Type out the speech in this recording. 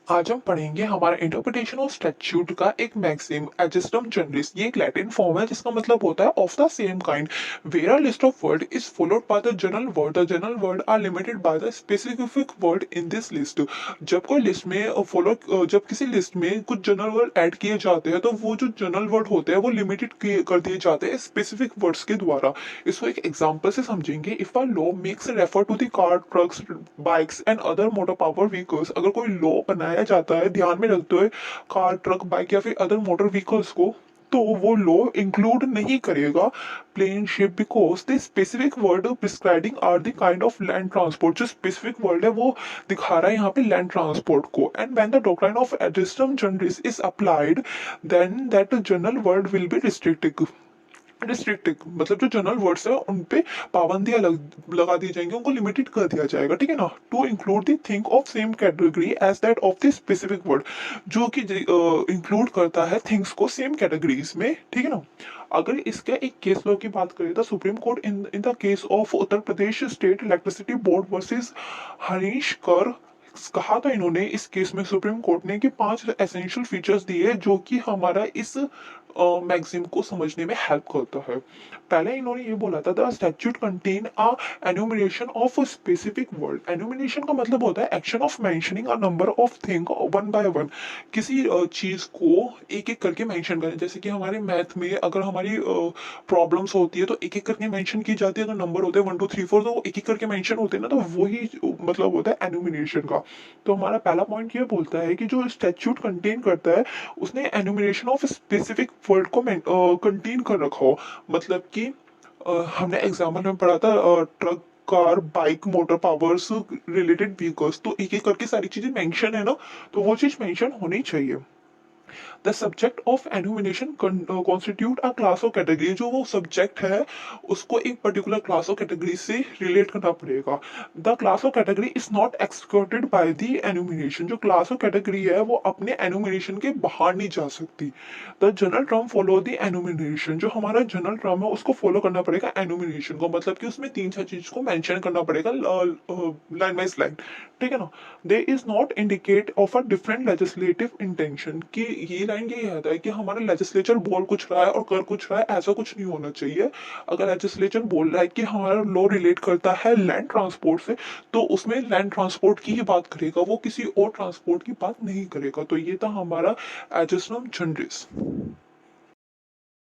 आज हम पढ़ेंगे हमारा इंटरप्रिटेशन ऑफ स्टैट्यूट का एक मैक्सिम एजिस्टम जनरलिस। ये एक लैटिन फॉर्म है जिसका मतलब होता है of the same kind where a list of word is followed by the general word are limited by the specific word in this list. जब कोई लिस्ट में जब किसी लिस्ट में कुछ जनरल वर्ड ऐड किए जाते हैं तो वो जो जनरल वर्ड होते हैं वो लिमिटेड कर दिए जाते हैं स्पेसिफिक वर्ड्स के द्वारा। इसको एक एग्जांपल से समझेंगे। If a law makes refer to the car, trucks, bikes and other motor power vehicles, अगर कोई लॉ बनाया जाता है ध्यान में रखते हुए कार, ट्रक, बाइक या फिर अदर मोटर व्हीकल्स को, तो वो लॉ इंक्लूड नहीं करेगा plane ship because the specific word prescribing are the kind of land transport. जो स्पेसिफिक वर्ड है वो दिखा रहा है यहाँ पे लैंड ट्रांसपोर्ट को। And when the doctrine of ejusdem generis is applied then that general word will be restricted. Restricted मतलब जो जनरल वर्ड्स है उन पे पाबंदियां लगा दी जाएंगी, उनको लिमिटेड कर दिया जाएगा, ठीक है ना। To include the thing of same category as that of the specific word, जो कि इंक्लूड करता है थिंग्स को सेम कैटेगरीज में, ठीक है ना। अगर इसके एक केस लॉ की बात करें तो supreme court in in the case of Uttar Pradesh state electricity board versus Harish कर, कहा था इन्होंने इस केस में सुप्रीम कोर्ट ने कि 5 एसेंशियल फीचर्स दिए जो कि हमारा इस मैगजीन को समझने में हेल्प करता है। पहले इन्होंने ये बोला था the statute contain a enumeration of specific word. Enumeration का मतलब होता है action of mentioning a number of thing one by one. किसी चीज को एक एक करके मेंशन करें। जैसे कि हमारे मैथ में अगर हमारी प्रॉब्लम्स होती है तो एक एक करके मेंशन की जाती है। अगर नंबर होते हैं 1 2 3 4 तो एक एक करके मेंशन होते हैं ना, तो वही मतलब होता है एनुमिनेशन का। तो हमारा पहला पॉइंट ये बोलता है कि जो स्टैट्यूट कंटेन करता है उसने एनुमिनेशन ऑफ स्पेसिफिक वर्ड को कंटेन कर रखा हो। मतलब कि हमने एग्जाम्पल में पढ़ा था truck, car, bike, motor powers, related vehicles, तो एक एक करके सारी चीजें मेंशन है ना, तो वो चीज मेंशन होनी चाहिए। The subject of enumeration constitute a class of category. जो वो सब्जेक्ट है उसको एक पर्टिकुलर क्लास ऑफ कैटेगरी से रिलेट करना पड़ेगा। The class of category is not excluded by the enumeration. जो क्लास ऑफ कैटेगरी है वो अपने एनुमिनेशन के बाहर नहीं जा सकती। The general term follow the enumeration. जो हमारा जनरल टर्म है उसको फॉलो करना पड़ेगा एनुमिनेशन को, मतलब कि उसमें 3 4 चीज को मेंशन करना पड़ेगा लाइन बाय लाइन, ठीक है ना। There is not indicate of a different legislative intention. कि ये लाइन यही आता है कि हमारा लेजिस्लेचर बोल कुछ रहा है और कर कुछ रहा है, ऐसा कुछ नहीं होना चाहिए। अगर लेजिस्लेचर बोल रहा है कि हमारा लॉ रिलेट करता है लैंड ट्रांसपोर्ट से, तो उसमें लैंड ट्रांसपोर्ट की ही बात करेगा, वो किसी और ट्रांसपोर्ट की बात नहीं करेगा। तो ये था हमारा एजिस्टम जनरलिस।